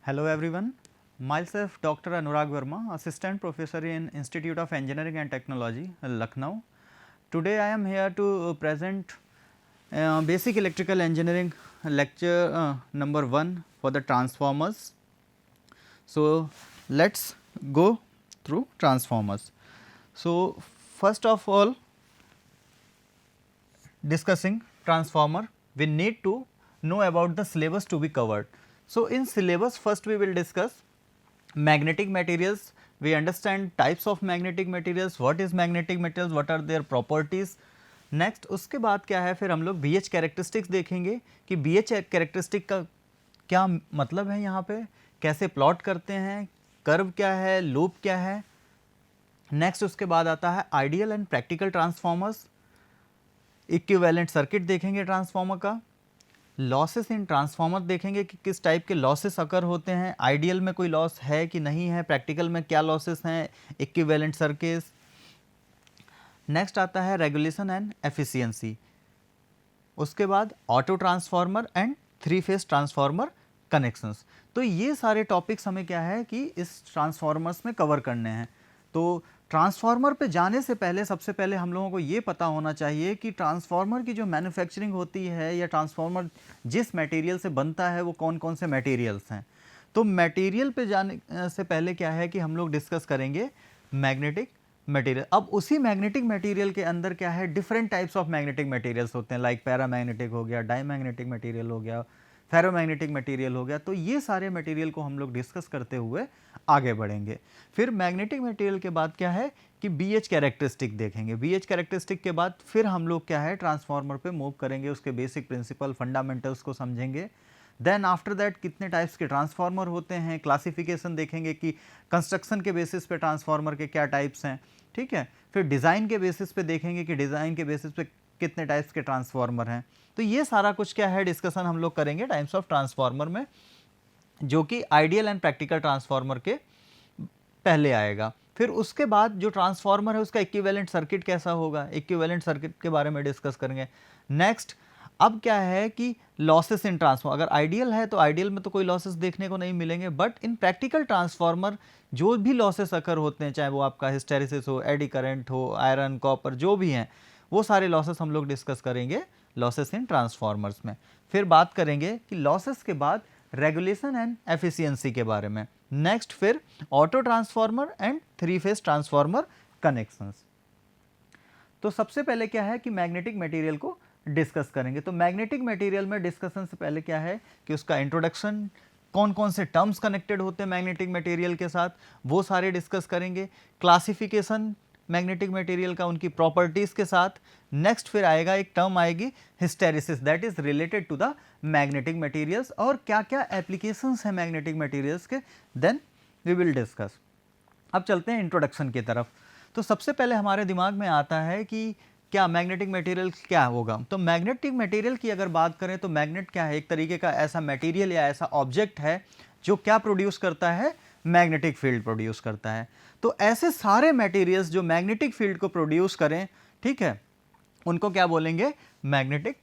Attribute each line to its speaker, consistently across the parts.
Speaker 1: Hello everyone, myself Dr. Anurag Verma, Assistant Professor in Institute of Engineering and Technology, Lucknow. Today I am here to present Basic Electrical Engineering lecture number 1 for the transformers. So, let us go through transformers. So, first of all, discussing transformer, we need to know about the syllabus to be covered. So, in syllabus first we will discuss magnetic materials, we understand types of magnetic materials, what is magnetic materials, what are their properties. Next उसके बाद क्या है, फिर हम लोग BH characteristics देखेंगे कि BH characteristic का क्या मतलब है, यहाँ पे कैसे प्लॉट करते हैं, कर्व क्या है, लूप क्या है. नेक्स्ट उसके बाद आता है ideal and practical transformers, equivalent circuit देखेंगे ट्रांसफॉर्मर का. लॉसेस इन ट्रांसफॉर्मर देखेंगे कि किस टाइप के लॉसेस अकर होते हैं, आइडियल में कोई लॉस है कि नहीं है, प्रैक्टिकल में क्या लॉसेस हैं, इक्विवेलेंट सर्किट्स. नेक्स्ट आता है रेगुलेशन एंड एफिशिएंसी. उसके बाद auto transformer and 3 phase transformer connections. तो ये सारे टॉपिक्स हमें क्या है कि इस ट्रांसफार्मर्स में कवर करने हैं. तो ट्रांसफार्मर पे जाने से पहले सबसे पहले हम लोगों को ये पता होना चाहिए कि ट्रांसफार्मर की जो मैन्युफैक्चरिंग होती है या ट्रांसफार्मर जिस मटेरियल से बनता है वो कौन कौन से मटेरियल्स हैं. तो मटेरियल पे जाने से पहले क्या है कि हम लोग डिस्कस करेंगे मैग्नेटिक मटेरियल. अब उसी मैग्नेटिक मटेरियल के अंदर क्या है, different types of magnetic materials होते हैं, लाइक पैरामैग्नेटिक हो गया, डाईमैग्नेटिक मटेरियल हो गया, फेरोमैग्नेटिक मटेरियल हो गया. तो ये सारे मटेरियल को हम लोग डिस्कस करते हुए आगे बढ़ेंगे. फिर मैग्नेटिक मटेरियल के बाद क्या है कि BH कैरेक्टरिस्टिक देखेंगे. BH कैरेक्टरिस्टिक के बाद फिर हम लोग क्या है ट्रांसफार्मर पे मूव करेंगे, उसके बेसिक प्रिंसिपल फंडामेंटल्स को समझेंगे. देन आफ्टर दैट कितने टाइप्स के ट्रांसफार्मर होते हैं, क्लासिफिकेशन देखेंगे कि कंस्ट्रक्शन के बेसिस पे ट्रांसफार्मर के क्या टाइप्स हैं. ठीक है. फिर डिज़ाइन के बेसिस पे देखेंगे कि डिज़ाइन के बेसिस पे कितने टाइप्स के ट्रांसफार्मर हैं. तो ये सारा कुछ क्या है डिस्कशन हम लोग करेंगे टाइप्स ऑफ ट्रांसफार्मर में, जो कि आइडियल एंड प्रैक्टिकल ट्रांसफार्मर के पहले आएगा. फिर उसके बाद जो ट्रांसफार्मर है उसका इक्विवेलेंट सर्किट कैसा होगा, इक्विवेलेंट सर्किट के बारे में डिस्कस करेंगे. नेक्स्ट अब क्या है कि लॉसेस इन ट्रांसफार्मर, अगर आइडियल है तो आइडियल में तो कोई लॉसेस देखने को नहीं मिलेंगे, बट इन प्रैक्टिकल ट्रांसफार्मर जो भी लॉसेस अकर होते हैं, चाहे वो आपका हिस्टेरिसिस हो, एडी करंट हो, आयरन, कॉपर, जो भी हैं, वो सारे लॉसेस हम लोग डिस्कस करेंगे लॉसेस इन ट्रांसफार्मर्स में. फिर बात करेंगे कि लॉसेस के बाद रेगुलेशन एंड एफिशिएंसी के बारे में. नेक्स्ट फिर auto transformer and 3 phase transformer connections. तो सबसे पहले क्या है कि मैग्नेटिक मटेरियल को डिस्कस करेंगे. तो मैग्नेटिक मटेरियल में डिस्कशन से पहले क्या है कि उसका इंट्रोडक्शन, कौन कौन से टर्म्स कनेक्टेड होते हैं मैग्नेटिक मटेरियल के साथ, वो सारे डिस्कस करेंगे. क्लासिफिकेशन मैग्नेटिक मटेरियल का उनकी प्रॉपर्टीज के साथ. नेक्स्ट फिर आएगा एक टर्म आएगी hysteresis, that is related to the magnetic materials, और क्या क्या एप्लीकेशंस हैं मैग्नेटिक मटेरियल्स के, देन वी विल डिस्कस. अब चलते हैं इंट्रोडक्शन की तरफ. तो सबसे पहले हमारे दिमाग में आता है कि क्या मैग्नेटिक मटेरियल क्या होगा. तो मैग्नेटिक मटेरियल की अगर बात करें तो मैग्नेट क्या है, एक तरीके का ऐसा मटेरियल या ऐसा ऑब्जेक्ट है जो क्या प्रोड्यूस करता है, मैग्नेटिक फील्ड प्रोड्यूस करता है. तो ऐसे सारे मटेरियल्स जो मैग्नेटिक फील्ड को प्रोड्यूस करें, ठीक है, उनको क्या बोलेंगे, मैग्नेटिक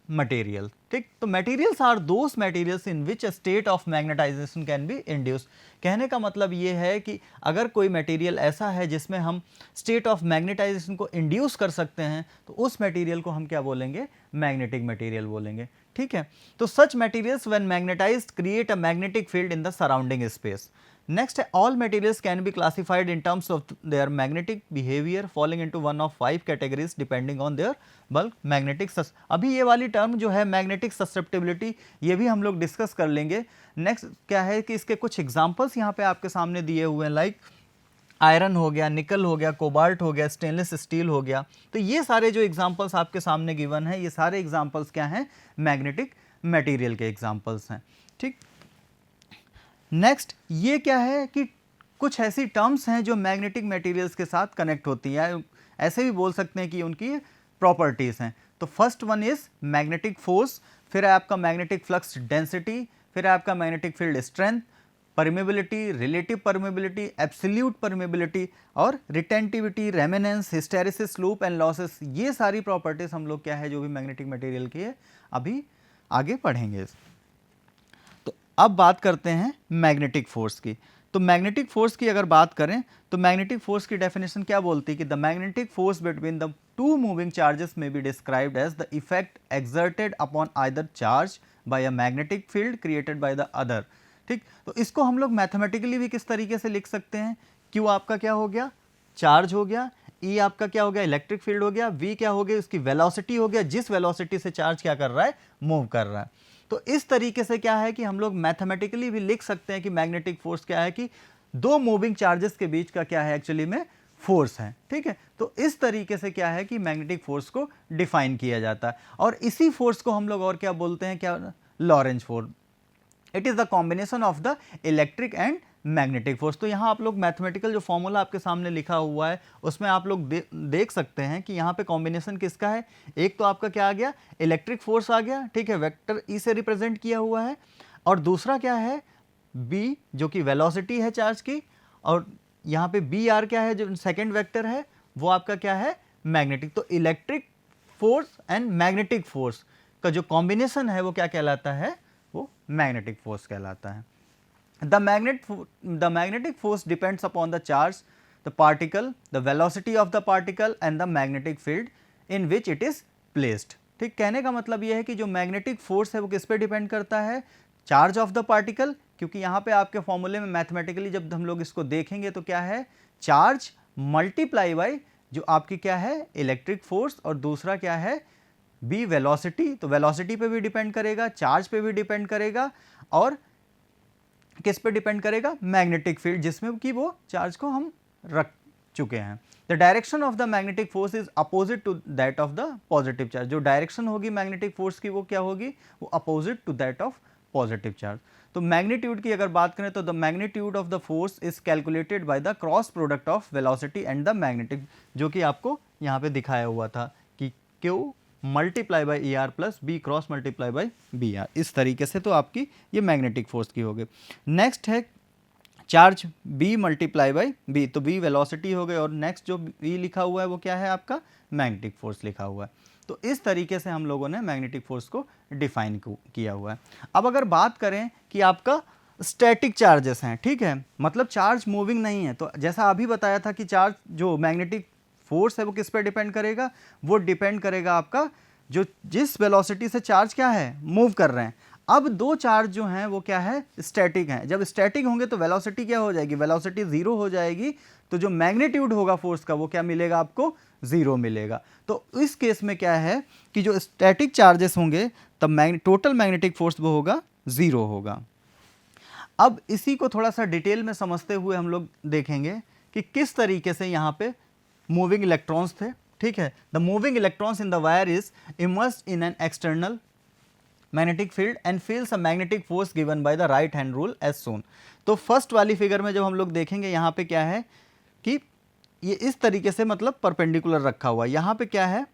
Speaker 1: मटेरियल. ठीक. तो materials are those materials in which state of magnetisation can be induced. कहने का मतलब ये है कि अगर कोई मटेरियल ऐसा है जिसमें हम स्टेट ऑफ मैग्नेटाइजेशन को इंड्यूस कर सकते हैं, तो उस मटेरियल को हम क्या बोलेंगे, मैग्नेटिक मटेरियल बोलेंगे. ठीक है. तो such materials when magnetised create a magnetic field in the surrounding space. Next है all materials can be classified in terms of their magnetic behaviour following into one of 5 categories depending on their bulk magnetic. अभी ये वाली term जो है magnetic susceptibility, ये भी हम लोग डिस्कस कर लेंगे. नेक्स्ट क्या है कि इसके कुछ एग्जांपल्स यहाँ पे आपके सामने दिए हुए हैं, लाइक आयरन हो गया, निकल हो गया, कोबाल्ट हो गया, स्टेनलेस स्टील हो गया. तो ये सारे जो एग्जांपल्स आपके सामने गिवन है, ये सारे एग्जांपल्स क्या हैं, मैग्नेटिक मटेरियल के एग्जांपल्स हैं. ठीक. नेक्स्ट ये क्या है कि कुछ ऐसी टर्म्स हैं जो मैग्नेटिक मटेरियल्स के साथ कनेक्ट होती हैं, ऐसे भी बोल सकते हैं कि उनकी प्रॉपर्टीज़ हैं. तो first one is magnetic force, फिर है आपका मैग्नेटिक फ्लक्स डेंसिटी, फिर है आपका magnetic field strength, permeability, relative permeability, absolute permeability, और retentivity, remanence, hysteresis, loop and losses. ये सारी प्रॉपर्टीज हम लोग क्या है जो भी मैग्नेटिक मटेरियल की है अभी आगे पढ़ेंगे. तो अब बात करते हैं मैग्नेटिक फोर्स की। तो मैग्नेटिक फोर्स की अगर बात करें तो मैग्नेटिक फोर्स की डेफिनेशन क्या बोलती है कि the magnetic force between the two moving charges may be described as the effect exerted upon either charge by a magnetic field created by the other. ठीक, तो इसको हम लोग मैथमेटिकली भी किस तरीके से लिख सकते हैं, क्यू आपका क्या हो गया, चार्ज हो गया, ई आपका क्या हो गया, इलेक्ट्रिक फील्ड हो गया, वी क्या हो गया, उसकी वेलोसिटी हो गया, जिस वेलोसिटी से चार्ज क्या कर रहा है, मूव कर रहा है। तो इस तरीके से क्या है कि हम लोग मैथमेटिकली भी लिख सकते हैं कि मैग्नेटिक फोर्स क्या है कि दो मूविंग चार्जेस के बीच का क्या है एक्चुअली में फोर्स है। ठीक है, तो इस तरीके से क्या है कि मैग्नेटिक फोर्स को डिफाइन किया जाता है और इसी फोर्स को हम लोग और क्या बोलते हैं, क्या, Lorentz force. It is the combination of the electric and magnetic force. तो यहाँ आप लोग मैथमेटिकल जो फॉर्मूला आपके सामने लिखा हुआ है उसमें आप लोग देख सकते हैं कि यहाँ पे कॉम्बिनेशन किसका है। एक तो आपका क्या आ गया, इलेक्ट्रिक फोर्स आ गया, ठीक है, वेक्टर ई से रिप्रेजेंट किया हुआ है, और दूसरा क्या है, बी जो कि वेलोसिटी है चार्ज की, और यहाँ पे बी आर क्या है जो सेकेंड वेक्टर है वो आपका क्या है, मैग्नेटिक। तो electric force and magnetic force का जो कॉम्बिनेशन है वो क्या कहलाता है, वो मैग्नेटिक फोर्स कहलाता है। The magnetic force depends upon the charge, the particle, the velocity of the particle and the magnetic field in which it is placed। ठीक, कहने का मतलब यह है कि जो मैग्नेटिक फोर्स है वो किस पे डिपेंड करता है, चार्ज ऑफ द पार्टिकल, क्योंकि यहाँ पे आपके फॉर्मूले में मैथमेटिकली जब हम लोग इसको देखेंगे तो क्या है, चार्ज मल्टीप्लाई बाई जो आपकी क्या है इलेक्ट्रिक फोर्स, और दूसरा क्या है बी वेलोसिटी। तो वेलोसिटी पे भी डिपेंड करेगा, चार्ज पे भी डिपेंड करेगा, और किस पे डिपेंड करेगा, मैग्नेटिक फील्ड जिसमें कि वो चार्ज को हम रख चुके हैं। The direction of the magnetic force is opposite to that of the positive charge. जो डायरेक्शन होगी मैग्नेटिक फोर्स की वो क्या होगी, वो opposite to that of positive charge. तो मैग्नीट्यूड की अगर बात करें तो the magnitude of the force is calculated by the cross product of velocity and the magnetic, जो कि आपको यहाँ पे दिखाया हुआ था कि Q multiply by E R plus B cross multiply by B R. इस तरीके से तो आपकी ये मैग्नेटिक फोर्स की होगी। नेक्स्ट है charge B multiply by B, तो बी वेलोसिटी हो गई, और नेक्स्ट जो बी लिखा हुआ है वो क्या है आपका मैग्नेटिक फोर्स लिखा हुआ है। तो इस तरीके से हम लोगों ने मैग्नेटिक फोर्स को डिफाइन किया हुआ है। अब अगर बात करें कि आपका स्टैटिक चार्जेस हैं, ठीक है, मतलब चार्ज मूविंग नहीं है, तो जैसा अभी बताया था कि चार्ज जो मैग्नेटिक फोर्स है वो किस पे डिपेंड करेगा, वो डिपेंड करेगा आपका जो जिस वेलोसिटी से चार्ज क्या है मूव कर रहे हैं। अब दो चार्ज जो हैं वो क्या है, स्टैटिक हैं। जब स्टैटिक होंगे तो वेलोसिटी क्या हो जाएगी, वेलोसिटी जीरो हो जाएगी, तो जो मैग्नीट्यूड होगा फोर्स का वो क्या मिलेगा आपको, जीरो मिलेगा। तो इस केस में क्या है कि जो स्टैटिक चार्जेस होंगे तब टोटल मैग्नेटिक फोर्स वो होगा, जीरो होगा। अब इसी को थोड़ा सा डिटेल में समझते हुए हम लोग देखेंगे कि किस तरीके से यहाँ पे मूविंग इलेक्ट्रॉन्स थे। ठीक है, the moving electrons in the wire is immersed in an external magnetic field and feels a magnetic force given by the right hand rule as shown. तो फर्स्ट वाली फिगर में जब हम लोग देखेंगे यहाँ पे क्या है कि ये इस तरीके से मतलब परपेंडिकुलर रखा हुआ है। यहाँ पे क्या है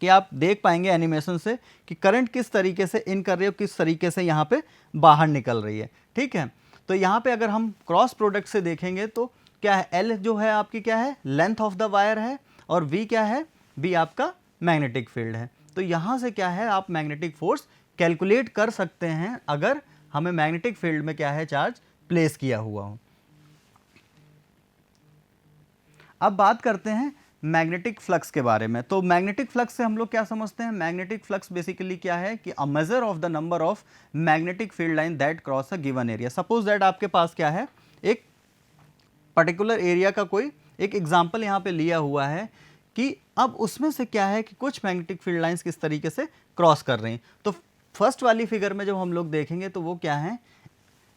Speaker 1: कि आप देख पाएंगे एनिमेशन से कि करंट किस तरीके से इन कर रही है, किस तरीके से यहाँ पे बाहर निकल रही है। ठीक है, तो यहाँ पे अगर हम क्रॉस प्रोडक्ट से देखेंगे तो क्या है, एल जो है आपकी क्या है लेंथ ऑफ द वायर है, और वी क्या है, बी आपका मैग्नेटिक फील्ड है। तो यहाँ से क्या है आप मैग्नेटिक फोर्स कैलकुलेट कर सकते हैं अगर हमें मैग्नेटिक फील्ड में क्या है चार्ज प्लेस किया हुआ हो। अब बात करते हैं मैग्नेटिक फ्लक्स के बारे में। तो मैग्नेटिक फ्लक्स से हम लोग क्या समझते हैं, मैग्नेटिक फ्लक्स बेसिकली क्या है कि a measure of the number of magnetic field line that cross a given area. Suppose that आपके पास क्या है एक पर्टिकुलर एरिया का कोई एक एग्जाम्पल यहाँ पे लिया हुआ है कि अब उसमें से क्या है कि कुछ मैग्नेटिक फील्ड लाइंस किस तरीके से क्रॉस कर रही हैं। तो फर्स्ट वाली फिगर में जब हम लोग देखेंगे तो वो क्या है,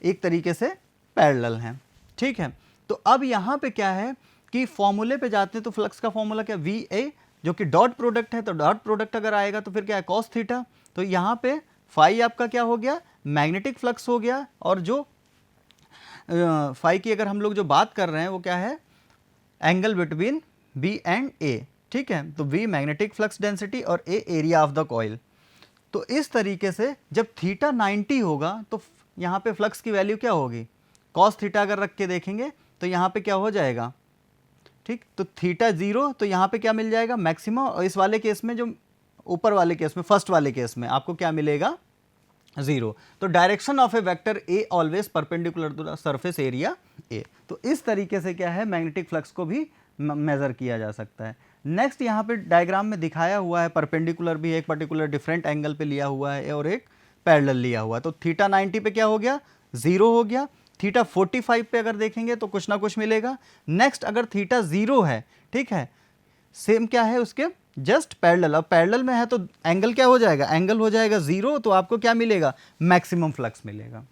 Speaker 1: एक तरीके से पैरेलल हैं। ठीक है, तो अब यहाँ पे क्या है कि फॉर्मूले पे जाते हैं तो फ्लक्स का फॉर्मूला क्या, वी ए जो कि डॉट प्रोडक्ट है, तो डॉट प्रोडक्ट अगर आएगा तो फिर क्या है कॉस थीटा। तो यहाँ पे फाई आपका क्या हो गया, मैग्नेटिक फ्लक्स हो गया, और जो फाई की अगर हम लोग जो बात कर रहे हैं वो क्या है एंगल बिटवीन बी एंड ए। ठीक है, तो वी मैग्नेटिक फ्लक्स डेंसिटी और ए एरिया ऑफ द कॉइल। तो इस तरीके से जब थीटा 90 होगा तो यहाँ पे फ्लक्स की वैल्यू क्या होगी, कॉस थीटा अगर रख के देखेंगे तो यहाँ पे क्या हो जाएगा, ठीक, तो थीटा 0, तो यहाँ पे क्या मिल जाएगा मैक्सिमम, और इस वाले केस में जो ऊपर वाले केस में फर्स्ट वाले केस में आपको क्या मिलेगा 0। तो direction of A vector A always perpendicular to the surface area A. तो इस तरीके से क्या है मैग्नेटिक फ्लक्स को भी मेजर किया जा सकता है। नेक्स्ट यहाँ पे डायग्राम में दिखाया हुआ है परपेंडिकुलर भी एक पर्टिकुलर डिफरेंट एंगल पे लिया हुआ है और एक पैरेलल लिया हुआ है। तो थीटा 90 पे क्या हो गया 0 हो गया, थीटा 45 पे अगर देखेंगे तो कुछ ना कुछ मिलेगा। नेक्स्ट अगर थीटा 0 है, ठीक है, सेम क्या है उसके जस्ट पैरेलल। अब पैरेलल में है तो एंगल क्या हो जाएगा, एंगल हो जाएगा 0, तो आपको क्या मिलेगा मैक्सिमम फ्लक्स मिलेगा।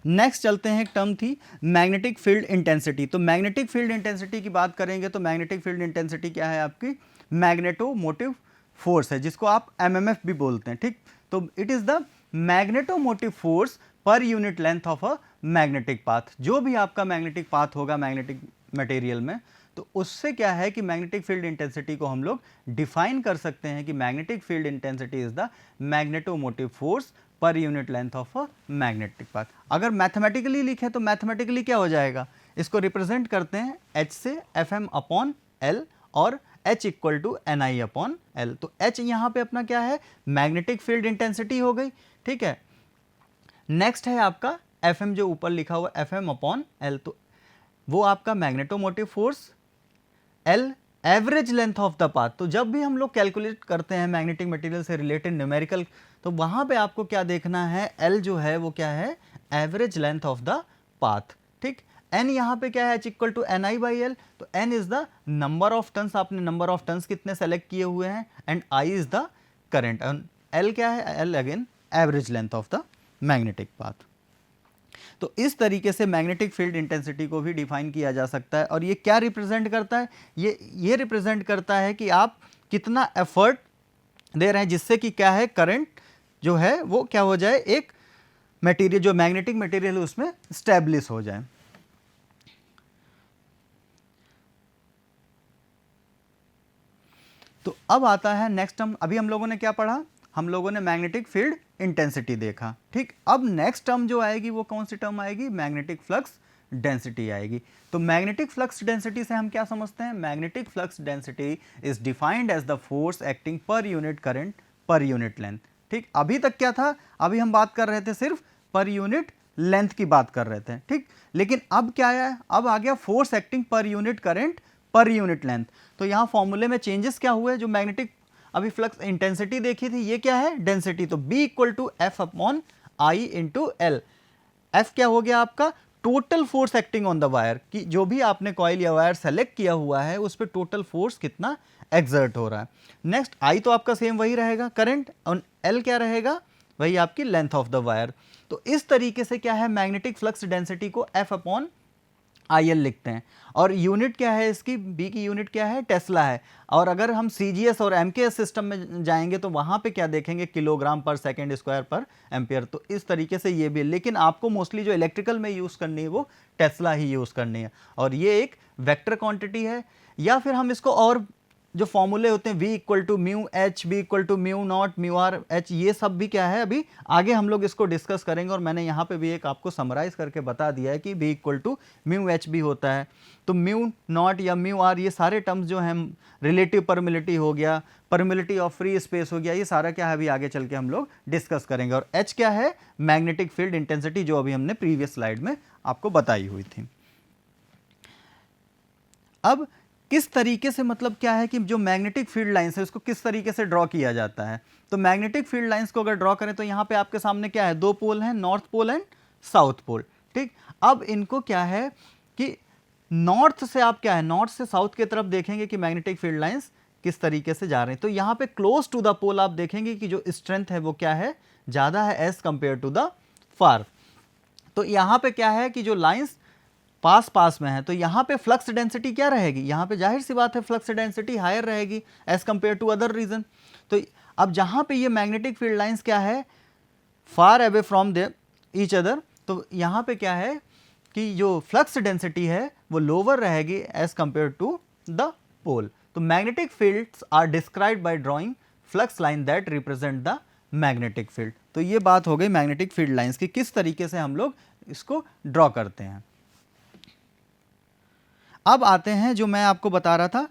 Speaker 1: नेक्स्ट चलते हैं, एक टर्म थी मैग्नेटिक फील्ड इंटेंसिटी। तो मैग्नेटिक फील्ड इंटेंसिटी की बात करेंगे तो मैग्नेटिक फील्ड इंटेंसिटी क्या है आपकी मैग्नेटोमोटिव फोर्स है, जिसको आप एमएमएफ भी बोलते हैं, ठीक। तो it is the magnetomotive force पर unit length of a magnetic path. जो भी आपका मैग्नेटिक पाथ होगा मैग्नेटिक मटेरियल में, तो उससे क्या है कि मैग्नेटिक फील्ड इंटेंसिटी को हम लोग डिफाइन कर सकते हैं कि magnetic field intensity is the magnetomotive force पर unit length of a magnetic path. अगर मैथमेटिकली लिखें तो मैथमेटिकली क्या हो जाएगा, इसको रिप्रेजेंट करते हैं H से Fm अपॉन L और H equal to NI upon L। तो H यहाँ पे अपना क्या है मैग्नेटिक फील्ड इंटेंसिटी हो गई, ठीक है। नेक्स्ट है आपका Fm जो ऊपर लिखा हुआ Fm अपॉन L, तो वो आपका magnetomotive force, L average length of the path. तो जब भी हम लोग कैलकुलेट करते हैं मैग्नेटिक मटेरियल से रिलेटेड न्यूमेरिकल, तो वहां पे आपको क्या देखना है, L जो है वो क्या है average length of the path, ठीक। N यहाँ पे क्या है H इक्वल टू NI/L। तो N is the number of turns, आपने नंबर ऑफ टर्न्स कितने सेलेक्ट किए हुए हैं, and I is the current. L क्या है, L again average length of the magnetic path. तो इस तरीके से मैग्नेटिक फील्ड इंटेंसिटी को भी डिफाइन किया जा सकता है। और ये क्या रिप्रेजेंट करता है, ये रिप्रेजेंट करता है कि आप कितना एफर्ट दे रहे हैं जिससे कि क्या है करंट जो है वो क्या हो जाए, एक मटेरियल जो मैग्नेटिक मटेरियल है उसमें स्टैब्लिश हो जाए। तो अब आता है नेक्स्ट टर्म। अभी हम लोगों ने क्या पढ़ा, हम लोगों ने मैग्नेटिक फील्ड इंटेंसिटी देखा, ठीक। अब नेक्स्ट टर्म जो आएगी वो कौन सी टर्म आएगी, मैग्नेटिक फ्लक्स डेंसिटी आएगी। तो मैग्नेटिक फ्लक्स डेंसिटी से हम क्या समझते हैं, magnetic flux density is defined as the force acting per unit current per unit length, ठीक। अभी तक क्या था, अभी हम बात कर रहे थे सिर्फ पर यूनिट लेंथ की बात कर रहे थे, ठीक। लेकिन अब क्या है, अब आ गया force acting per unit current per unit length. तो यहाँ फॉर्मूले में चेंजेस क्या हुए, जो मैग्नेटिक अभी फ्लक्स इंटेंसिटी देखी थी ये क्या है डेंसिटी, तो B equal to F upon I into L. F क्या हो गया आपका total force acting on the wire, कि जो भी आपने कॉइल या वायर सेलेक्ट किया हुआ है उस पर टोटल फोर्स कितना एक्सर्ट हो रहा है। नेक्स्ट आई तो आपका सेम वही रहेगा करंट, और एल क्या रहेगा वही आपकी लेंथ ऑफ द वायर। तो इस तरीके से क्या है मैग्नेटिक फ्लक्स डेंसिटी को एफ अपॉन IL लिखते हैं। और यूनिट क्या है इसकी, बी की यूनिट क्या है टेस्ला है। और अगर हम CGS और MKS सिस्टम में जाएंगे तो वहां पे क्या देखेंगे किलोग्राम पर सेकेंड स्क्वायर पर एम्पियर। तो इस तरीके से ये भी, लेकिन आपको मोस्टली जो इलेक्ट्रिकल में यूज़ करनी है वो टेस्ला ही यूज़ करनी है। और ये एक वेक्टर क्वांटिटी है, या फिर हम इसको और जो फॉर्मूले होते हैं V equal to mu H, B equal to mu naught mu R H, ये सब भी क्या है अभी आगे हम लोग इसको डिस्कस करेंगे। और मैंने यहाँ पे भी एक आपको समराइज करके बता दिया है कि V equal to mu H भी होता है। तो म्यू नॉट या म्यू आर ये सारे टर्म्स जो हैं, रिलेटिव परमिलिटी हो गया, परमिलिटी ऑफ फ्री स्पेस हो गया, ये सारा क्या है अभी आगे चल के हम लोग डिस्कस करेंगे। और H क्या है मैग्नेटिक फील्ड इंटेंसिटी, जो अभी हमने प्रीवियस स्लाइड में आपको बताई हुई थी। अब किस तरीके से, मतलब क्या है कि जो मैग्नेटिक फील्ड लाइंस है उसको किस तरीके से ड्रॉ किया जाता है। तो मैग्नेटिक फील्ड लाइंस को अगर ड्रॉ करें तो यहाँ पे आपके सामने क्या है, दो पोल हैं, north pole and south pole, ठीक। अब इनको क्या है कि नॉर्थ से आप क्या है, नॉर्थ से साउथ की तरफ देखेंगे कि मैग्नेटिक फील्ड लाइंस किस तरीके से जा रहे हैं। तो यहाँ पे क्लोज टू द पोल आप देखेंगे कि जो स्ट्रेंथ है वो क्या है, ज़्यादा है as compare to the far. तो यहाँ पे क्या है कि जो लाइंस पास पास में है, तो यहाँ पे फ्लक्स डेंसिटी क्या रहेगी, यहाँ पे जाहिर सी बात है फ्लक्स डेंसिटी हायर रहेगी as compare to other region. तो अब जहाँ पे ये मैग्नेटिक फील्ड लाइंस क्या है far away from the each other, तो यहाँ पे क्या है कि जो फ्लक्स डेंसिटी है वो लोअर रहेगी as compare to the pole. तो magnetic fields are described by drawing flux line that represent the magnetic field. तो ये बात हो गई मैग्नेटिक फील्ड लाइंस की, किस तरीके से हम लोग इसको ड्रॉ करते हैं। अब आते हैं जो मैं आपको बता रहा था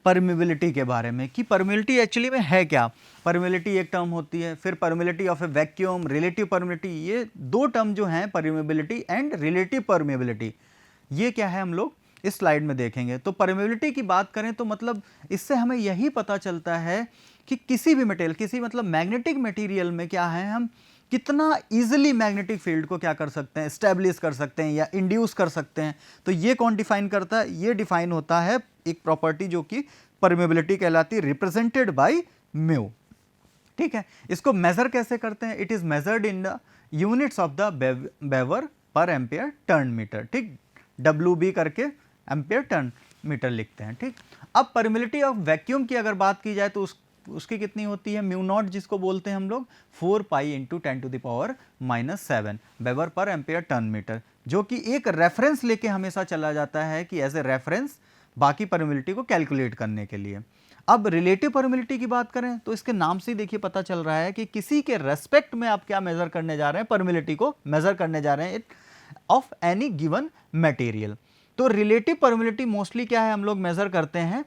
Speaker 1: परमिबिलिटी के बारे में कि परमिबिलिटी एक्चुअली में है क्या। परमिबिलिटी एक टर्म होती है, फिर permeability of A vacuum, relative permeability, ये दो टर्म जो हैं परमिबिलिटी एंड रिलेटिव परमिबिलिटी, ये क्या है हम लोग इस स्लाइड में देखेंगे। तो परमिबिलिटी की बात करें तो मतलब इससे हमें यही पता चलता है कि किसी भी मटेरियल, किसी मतलब मैग्नेटिक मटेरियल में क्या है, हम कितना इजीली मैग्नेटिक फील्ड को क्या कर सकते हैं, एस्टेब्लिश कर सकते हैं या इंड्यूस कर सकते हैं। तो ये कौन डिफाइन करता है, ये डिफाइन होता है एक प्रॉपर्टी जो कि परमिबिलिटी कहलाती है, रिप्रेजेंटेड बाय म्यू। ठीक है, इसको मेजर कैसे करते हैं, it is measured in the units of the weber per ampere turn metre. ठीक, WB करके एम्पियर टर्न मीटर लिखते हैं। ठीक, अब परमिबिलिटी ऑफ वैक्यूम की अगर बात की जाए तो उसकी कितनी होती है, म्यू नॉट जिसको बोलते हैं हम लोग 4 पाई इंटू 10⁻⁻7 वेबर पर एम्पियर टर्न मीटर, जो कि एक रेफरेंस लेके हमेशा चला जाता है कि एज ए रेफरेंस बाकी परमिबिलिटी को कैलकुलेट करने के लिए। अब रिलेटिव परमिबिलिटी की बात करें तो इसके नाम से ही देखिए पता चल रहा है कि किसी के रेस्पेक्ट में आप क्या मेजर करने जा रहे हैं, परमिबिलिटी को मेजर करने जा रहे हैं ऑफ एनी गिवन मटेरियल। तो रिलेटिव परमिबिलिटी मोस्टली क्या है, हम लोग मेजर करते हैं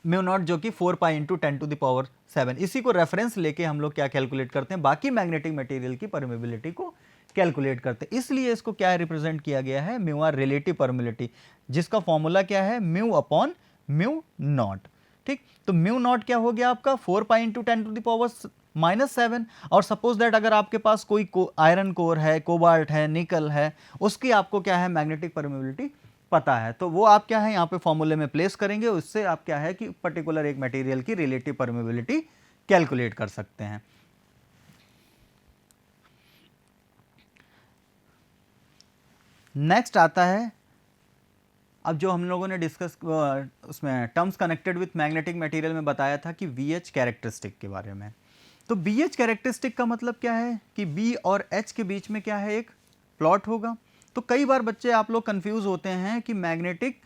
Speaker 1: म्यू नॉट जो कि 4 पाई इंटू 10⁻⁷, इसी को रेफरेंस लेके हम लोग क्या कैलकुलेट करते हैं, बाकी मैग्नेटिक मटेरियल की परमिबिलिटी को कैलकुलेट करते हैं। इसलिए इसको क्या रिप्रेजेंट किया गया है, म्यू आर रिलेटिव परमिबिलिटी, जिसका फॉर्मूला क्या है, म्यू अपॉन म्यू नॉट। ठीक, तो म्यू नॉट क्या हो गया आपका 4 पाई इंटू 10⁻⁷, और सपोज दैट अगर आपके पास कोई आयरन कोर है, कोबाल्ट है, निकल है, उसकी आपको क्या है मैग्नेटिक परमिबिलिटी पता है, तो वो आप क्या है यहाँ पे फॉर्मूले में प्लेस करेंगे, उससे आप क्या है कि पर्टिकुलर एक मटेरियल की रिलेटिव परमिबिलिटी कैलकुलेट कर सकते हैं। नेक्स्ट आता है, अब जो हम लोगों ने डिस्कस उसमें terms connected with magnetic material में बताया था कि VH कैरेक्टरिस्टिक के बारे में। तो BH कैरेक्टरिस्टिक का मतलब क्या है कि B और H के बीच में क्या है, एक प्लॉट होगा। तो कई बार बच्चे आप लोग कंफ्यूज होते हैं कि मैग्नेटिक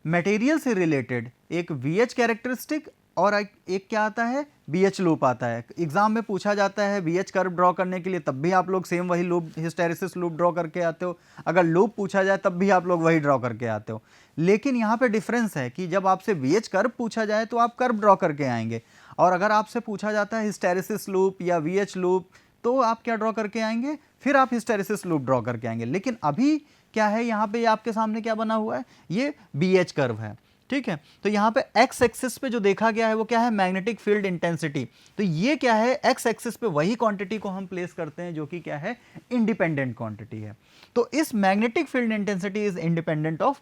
Speaker 1: मटेरियल से रिलेटेड एक VH कैरेक्टरिस्टिक और एक क्या आता है, BH लूप आता है। एग्जाम में पूछा जाता है BH कर्व ड्रॉ करने के लिए, तब भी आप लोग सेम वही लूप, हिस्टैरिसीस लूप ड्रॉ करके आते हो। अगर लूप पूछा जाए तब भी आप लोग वही ड्रॉ करके आते हो। लेकिन यहाँ पे डिफरेंस है कि जब आपसे BH कर्व पूछा जाए तो आप कर्व ड्रॉ करके आएंगे, और अगर आपसे पूछा जाता है हिस्टैरिसीस लूप या VH लूप तो आप क्या ड्रॉ करके आएंगे, फिर आप हिस्टैरिसीस लूप ड्रॉ करके आएंगे। लेकिन अभी क्या है, यहाँ पे आपके सामने क्या बना हुआ है, ये BH कर्व है। ठीक है, तो यहाँ पे एक्स एक्सिस पे जो देखा गया है वो क्या है, मैग्नेटिक फील्ड इंटेंसिटी। तो ये क्या है, एक्स एक्सिस पे वही क्वांटिटी को हम प्लेस करते हैं जो कि क्या है, इंडिपेंडेंट क्वांटिटी है। तो इस magnetic field intensity is independent of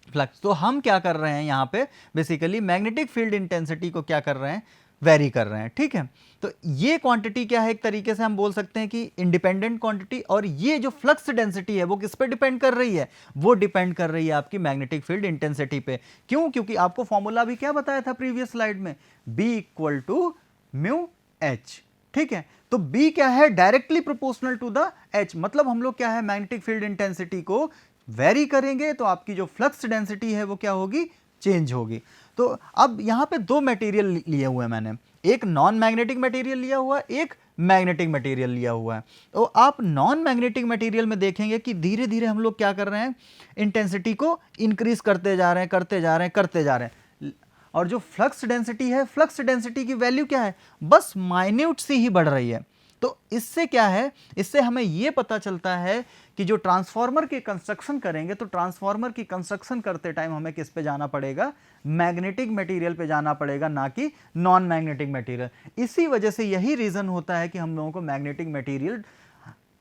Speaker 1: flux. तो हम क्या कर रहे हैं यहाँ पे, बेसिकली मैग्नेटिक फील्ड इंटेंसिटी को क्या कर रहे हैं, वेरी कर रहे हैं। ठीक है, तो ये क्वांटिटी क्या है, एक तरीके से हम बोल सकते हैं कि इंडिपेंडेंट क्वांटिटी, और ये जो फ्लक्स डेंसिटी है वो किस पे डिपेंड कर रही है, वो डिपेंड कर रही है आपकी मैग्नेटिक फील्ड इंटेंसिटी पे। क्यों, क्योंकि आपको फॉर्मूला भी क्या बताया था प्रीवियस स्लाइड में, B equal to mu H। ठीक है, तो B क्या है, directly proportional to the H, मतलब हम लोग क्या है मैग्नेटिक फील्ड इंटेंसिटी को वेरी करेंगे तो आपकी जो फ्लक्स डेंसिटी है वो क्या होगी, चेंज होगी। तो अब यहाँ पे दो मटेरियल लिए हुए हैं मैंने, एक नॉन मैग्नेटिक मटेरियल लिया हुआ है, एक मैग्नेटिक मटेरियल लिया हुआ है। तो आप नॉन मैग्नेटिक मटेरियल में देखेंगे कि धीरे धीरे हम लोग क्या कर रहे हैं, इंटेंसिटी को इंक्रीज करते जा रहे हैं, करते जा रहे हैं, करते जा रहे हैं, और जो फ्लक्स डेंसिटी है, फ्लक्स डेंसिटी की वैल्यू क्या है, बस माइन्यूट सी ही बढ़ रही है। तो इससे क्या है, इससे हमें यह पता चलता है कि जो ट्रांसफार्मर की कंस्ट्रक्शन करेंगे तो ट्रांसफार्मर की कंस्ट्रक्शन करते टाइम हमें किस पे जाना पड़ेगा, मैग्नेटिक मटेरियल पे जाना पड़ेगा, ना कि नॉन मैग्नेटिक मटेरियल। इसी वजह से यही रीजन होता है कि हम लोगों को मैग्नेटिक मटेरियल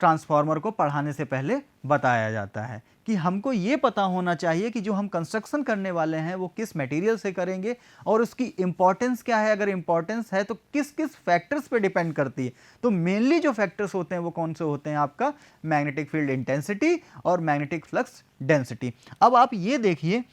Speaker 1: ट्रांसफार्मर को पढ़ाने से पहले बताया जाता है कि हमको ये पता होना चाहिए कि जो हम कंस्ट्रक्शन करने वाले हैं वो किस मटेरियल से करेंगे और उसकी इंपॉर्टेंस क्या है, अगर इंपॉर्टेंस है तो किस किस फैक्टर्स पे डिपेंड करती है। तो मेनली जो फैक्टर्स होते हैं वो कौन से होते हैं, आपका मैग्नेटिक फील्ड इंटेंसिटी और मैग्नेटिक फ्लक्स डेंसिटी। अब आप ये देखिए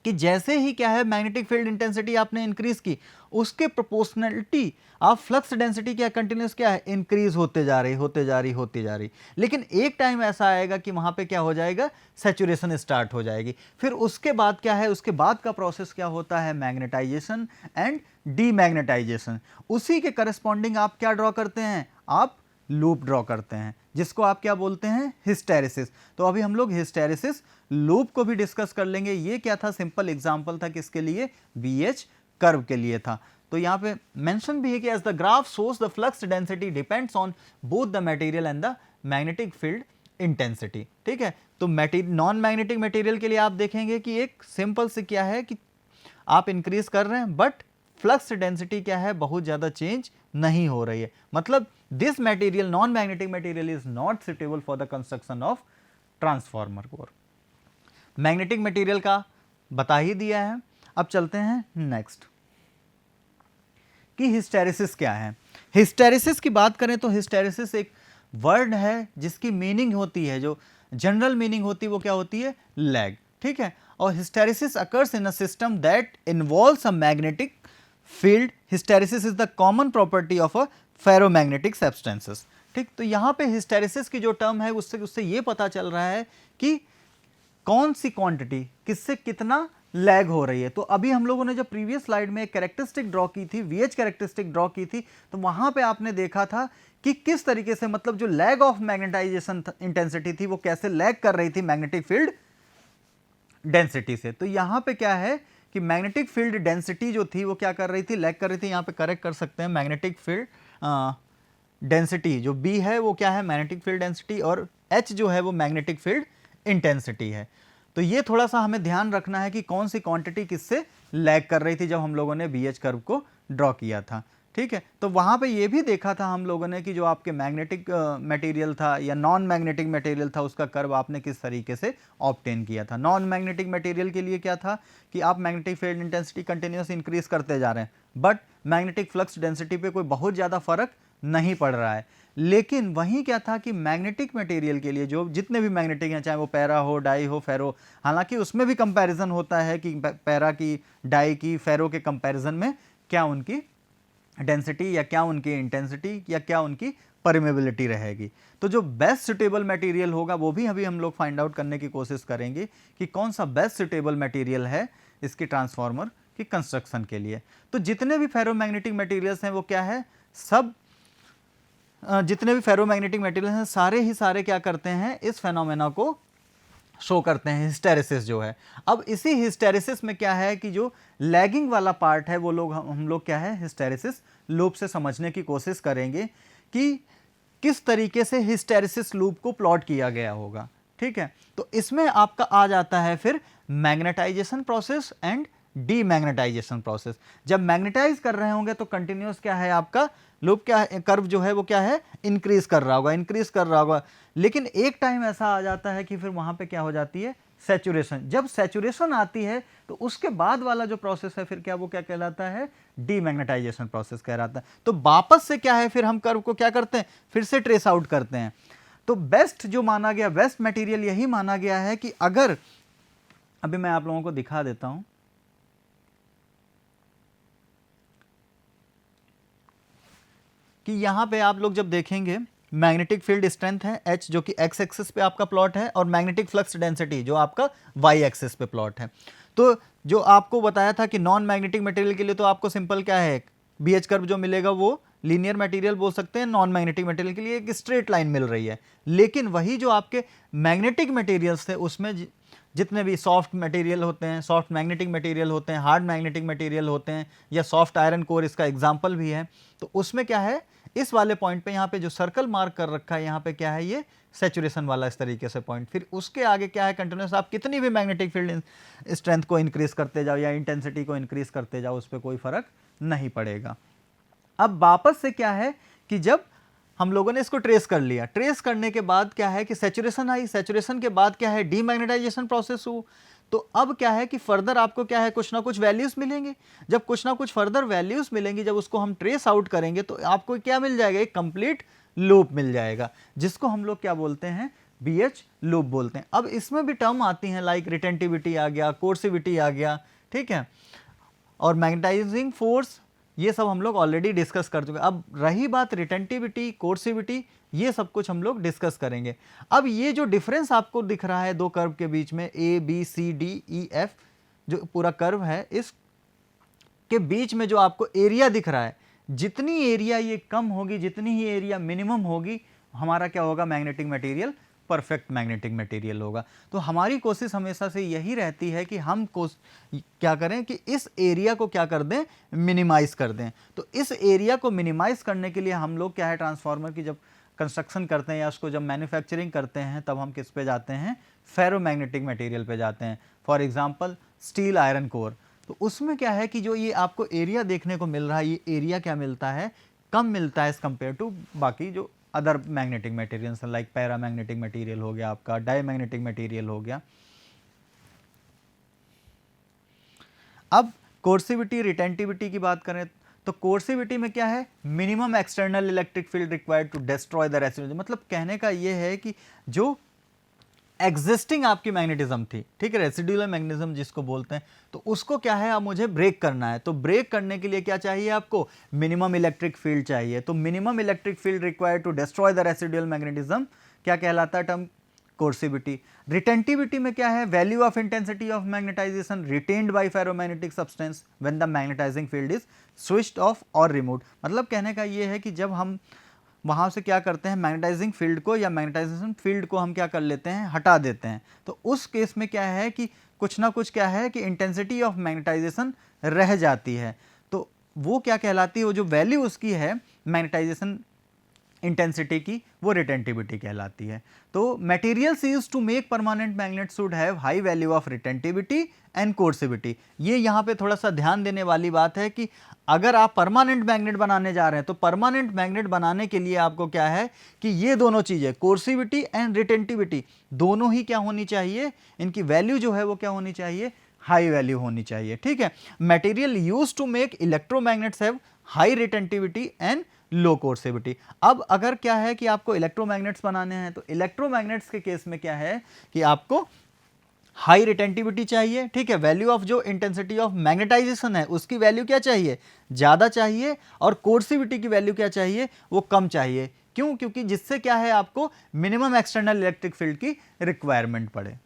Speaker 1: कि जैसे ही क्या है मैग्नेटिक फील्ड इंटेंसिटी आपने इंक्रीज की, उसके प्रोपोर्शनलिटी आप फ्लक्स डेंसिटी क्या कंटिन्यूस क्या है, इंक्रीज होते जा रही, होते जा रही, होती जा रही। लेकिन एक टाइम ऐसा आएगा कि वहां पे क्या हो जाएगा, सैचुरेशन स्टार्ट हो जाएगी। फिर उसके बाद क्या है, उसके बाद का प्रोसेस क्या होता है, मैग्नेटाइजेशन एंड डीमैग्नेटाइजेशन। उसी के करस्पॉन्डिंग आप क्या ड्रॉ करते हैं, आप लूप ड्रॉ करते हैं, जिसको आप क्या बोलते हैं, हिस्टेरिसिस। तो अभी हम लोग हिस्टेरिसिस लूप को भी डिस्कस कर लेंगे। ये क्या था, सिंपल एग्जांपल था किसके लिए, BH कर्व के लिए था। तो यहाँ पे मेंशन भी है कि as the graph shows the flux density depends on both the material and the magnetic field intensity. ठीक है, तो नॉन मैग्नेटिक मटेरियल के लिए आप देखेंगे कि एक सिंपल से क्या है कि आप इंक्रीज कर रहे हैं बट फ्लक्स डेंसिटी क्या है, बहुत ज़्यादा चेंज नहीं हो रही है। मतलब this material, non magnetic material is not suitable for the construction of transformer core. Magnetic material का बता ही दिया है। अब चलते हैं नेक्स्ट कि हिस्टेरिसिस क्या है। हिस्टेरिसिस की बात करें तो हिस्टेरिसिस एक वर्ड है जिसकी मीनिंग होती है, जो जनरल मीनिंग होती है वो क्या होती है, लैग। ठीक है, और hysteresis occurs in a system that involves a magnetic field. Hysteresis is the common property of a ferromagnetic substances. ठीक, तो यहाँ पे हिस्टेरिसिस की जो टर्म है उससे ये पता चल रहा है कि कौन सी क्वांटिटी किससे कितना लैग हो रही है। तो अभी हम लोगों ने जो प्रीवियस स्लाइड में एक कैरेक्टरिस्टिक ड्रॉ की थी, VH कैरेक्टरिस्टिक ड्रॉ की थी, तो वहां पे आपने देखा था कि किस तरीके से, मतलब जो लैग ऑफ मैग्नेटाइजेशन इंटेंसिटी थी वो कैसे लैग कर रही थी मैग्नेटिक फील्ड डेंसिटी से। तो यहां पे क्या है कि मैग्नेटिक फील्ड डेंसिटी जो थी वो क्या कर रही थी, लैग कर रही थी। यहां पे करेक्ट कर सकते हैं, मैग्नेटिक फील्ड डेंसिटी जो B है वो क्या है, मैग्नेटिक फील्ड डेंसिटी, और H जो है वो मैग्नेटिक फील्ड इंटेंसिटी है। तो ये थोड़ा सा हमें ध्यान रखना है कि कौन सी क्वांटिटी किससे लैग कर रही थी जब हम लोगों ने BH कर्व को ड्रॉ किया था। ठीक है, तो वहां पे ये भी देखा था हम लोगों ने कि जो आपके मैग्नेटिक मटेरियल था या नॉन मैग्नेटिक मटेरियल था उसका कर्व आपने किस तरीके से ऑब्टेन किया था। नॉन मैग्नेटिक मटेरियल के लिए क्या था कि आप magnetic field intensity continuous increase करते जा रहे हैं बट मैग्नेटिक फ्लक्स डेंसिटी पे कोई बहुत ज़्यादा फर्क नहीं पड़ रहा है। लेकिन वहीं क्या था कि मैग्नेटिक मटेरियल के लिए जो जितने भी मैग्नेटिक हैं, चाहे वो पैरा हो, डाई हो, फेरो, हालांकि उसमें भी कंपैरिजन होता है कि पैरा की, डाई की, फेरो के कंपैरिजन में क्या उनकी डेंसिटी या क्या उनकी इंटेंसिटी या क्या उनकी परमेबिलिटी रहेगी। तो जो बेस्ट सुटेबल मटेरियल होगा वो भी अभी हम लोग फाइंड आउट करने की कोशिश करेंगे कि कौन सा बेस्ट सुटेबल मटेरियल है इसकी ट्रांसफार्मर की कंस्ट्रक्शन के लिए। तो जितने भी फेरोमैग्नेटिक मटेरियल्स हैं वो क्या है, सब जितने भी फेरोमैग्नेटिक मटेरियल हैं सारे ही सारे क्या करते हैं, इस फेनोमेना को शो करते हैं, हिस्टेरिसिस जो है। अब इसी हिस्टेरिसिस में क्या है कि जो लैगिंग वाला पार्ट है वो लोग हम लोग क्या है, हिस्टेरिसिस लूप से समझने की कोशिश करेंगे कि किस तरीके से हिस्टेरिसिस लूप को प्लॉट किया गया होगा। ठीक है, तो इसमें आपका आ जाता है फिर magnetisation process and demagnetisation process. जब मैग्नेटाइज कर रहे होंगे तो कंटिन्यूस क्या है आपका लूप, क्या है, कर्व जो है वो क्या है, इंक्रीज कर रहा होगा, इंक्रीज कर रहा होगा। लेकिन एक टाइम ऐसा आ जाता है कि फिर वहां पे क्या हो जाती है, सैचुरेशन। जब सैचुरेशन आती है तो उसके बाद वाला जो प्रोसेस है फिर क्या, वो क्या कहलाता है, डीमैग्नेटाइजेशन प्रोसेस कहलाता है। तो वापस से क्या है, फिर हम कर्व को क्या करते हैं, फिर से ट्रेस आउट करते हैं। तो बेस्ट जो माना गया, बेस्ट मटेरियल यही माना गया है कि अगर, अभी मैं आप लोगों को दिखा देता हूं कि यहां पे आप लोग जब देखेंगे मैग्नेटिक फील्ड स्ट्रेंथ है H जो कि x एक्सिस पे आपका प्लॉट है, और मैग्नेटिक फ्लक्स डेंसिटी जो आपका y एक्सिस पे प्लॉट है। तो जो आपको बताया था कि नॉन मैग्नेटिक मटेरियल के लिए तो आपको सिंपल क्या है, BH कर्व जो मिलेगा वो लीनियर मटेरियल बोल सकते हैं, नॉन मैग्नेटिक मटेरियल के लिए एक स्ट्रेट लाइन मिल रही है। लेकिन वही जो आपके मैग्नेटिक मटेरियल्स थे उसमें जितने भी सॉफ्ट मटेरियल होते हैं, सॉफ्ट मैग्नेटिक मटेरियल होते हैं, हार्ड मैग्नेटिक मटेरियल होते हैं, या सॉफ्ट आयरन कोर इसका एग्जाम्पल भी है, तो उसमें क्या है, इस वाले पॉइंट पे यहाँ पे जो सर्कल मार्क कर रखा है यहाँ पे क्या है, ये सैचुरेशन वाला इस तरीके से पॉइंट। फिर उसके आगे क्या है, कंटिन्यूस आप कितनी भी मैग्नेटिक फील्ड स्ट्रेंथ को इंक्रीज करते जाओ या इंटेंसिटी को इंक्रीज करते जाओ, उस पर कोई फर्क नहीं पड़ेगा। अब वापस से क्या है कि जब हम लोगों ने इसको ट्रेस कर लिया, ट्रेस करने के बाद क्या है कि सैचुरेशन आई, सैचुरेशन के बाद क्या है, डीमैग्नेटाइजेशन प्रोसेस हुआ। तो अब क्या है कि फर्दर आपको क्या है, कुछ ना कुछ वैल्यूज मिलेंगे। जब कुछ ना कुछ फर्दर वैल्यूज मिलेंगी, जब उसको हम ट्रेस आउट करेंगे तो आपको क्या मिल जाएगा, एक कंप्लीट लूप मिल जाएगा, जिसको हम लोग क्या बोलते हैं, BH लूप बोलते हैं। अब इसमें भी टर्म आती हैं लाइक रिटेंटिविटी आ गया, कोर्सिविटी आ गया, ठीक है, और मैग्नेटाइजिंग फोर्स, ये सब हम लोग ऑलरेडी डिस्कस कर चुके हैं। अब रही बात रिटेंटिविटी, कोर्सिविटी, ये सब कुछ हम लोग डिस्कस करेंगे। अब ये जो डिफरेंस आपको दिख रहा है दो कर्व के बीच में, ABCDEF जो पूरा कर्व है, इस के बीच में जो आपको एरिया दिख रहा है, जितनी एरिया ये कम होगी, जितनी ही एरिया मिनिमम होगी, हमारा क्या होगा, magnetic material perfect magnetic material होगा। तो हमारी कोशिश हमेशा से यही रहती है कि हम क्या करें कि इस एरिया को क्या कर दें, मिनिमाइज कर दें। तो इस एरिया को मिनिमाइज करने के लिए हम लोग क्या है, ट्रांसफार्मर की जब कंस्ट्रक्शन करते हैं या उसको जब मैन्युफैक्चरिंग करते हैं, तब हम किस पे जाते हैं, फेरोमैग्नेटिक मटेरियल पे जाते हैं। For example steel iron core. तो उसमें क्या है कि जो ये आपको एरिया देखने को मिल रहा है, ये एरिया क्या मिलता है, कम मिलता है एज कंपेयर टू बाकी जो other magnetic materials, like paramagnetic material हो गया, आपका डायमैग्नेटिक मटेरियल हो गया। अब कोर्सिविटी रिटेंटिविटी की बात करें तो कोर्सिविटी में क्या है, minimum external electric field required to destroy the residual. मतलब कहने का ये है कि जो एग्जिस्टिंग आपकी मैग्नेटिज्म थी, ठीक है, रेसिडुअल मैग्नेटिज्म जिसको बोलते हैं, तो उसको क्या है, अब मुझे ब्रेक करना है। तो ब्रेक करने के लिए क्या चाहिए आपको, मिनिमम इलेक्ट्रिक फील्ड चाहिए। तो minimum electric field required to destroy the residual magnetism क्या कहलाता है टर्म, कोर्सिविटी। रिटेंटिविटी में क्या है, value of intensity of magnetisation retained by ferromagnetic substance when the magnetising field is switched off और removed. मतलब कहने का ये है कि जब हम वहाँ से क्या करते हैं, मैग्नेटाइजिंग फील्ड को या मैग्नेटाइजेशन फील्ड को हम क्या कर लेते हैं, हटा देते हैं। तो उस केस में क्या है कि कुछ ना कुछ क्या है कि इंटेंसिटी ऑफ मैग्नेटाइजेशन रह जाती है। तो वो क्या कहलाती है, वो जो वैल्यू उसकी है मैग्नेटाइजेशन इंटेंसिटी की, वो रिटेंटिविटी कहलाती है। तो materials used to make permanent magnet should have high value of retentivity and coercivity. ये यहाँ पे थोड़ा सा ध्यान देने वाली बात है कि अगर आप परमानेंट मैग्नेट बनाने जा रहे हैं, तो परमानेंट मैग्नेट बनाने के लिए आपको क्या है कि ये दोनों चीजें, कोर्सिविटी एंड रिटेंटिविटी, दोनों ही क्या होनी चाहिए, इनकी वैल्यू जो है वो क्या होनी चाहिए, हाई वैल्यू होनी चाहिए। ठीक है, material use to make electromagnets have high retentivity and low coercivity. अब अगर क्या है कि आपको इलेक्ट्रोमैग्नेट्स बनाने हैं, तो इलेक्ट्रोमैग्नेट्स के केस में क्या है कि आपको हाई रिटेंटिविटी चाहिए, ठीक है, वैल्यू ऑफ जो इंटेंसिटी ऑफ मैग्नेटाइजेशन है उसकी वैल्यू क्या चाहिए, ज्यादा चाहिए, और कोर्सिविटी की वैल्यू क्या चाहिए, वो कम चाहिए। क्यों, क्योंकि जिससे क्या है आपको मिनिमम एक्सटर्नल इलेक्ट्रिक फील्ड की रिक्वायरमेंट पड़े।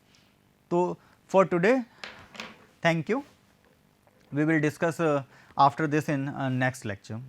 Speaker 1: तो for today, thank you, we will discuss after this in next lecture.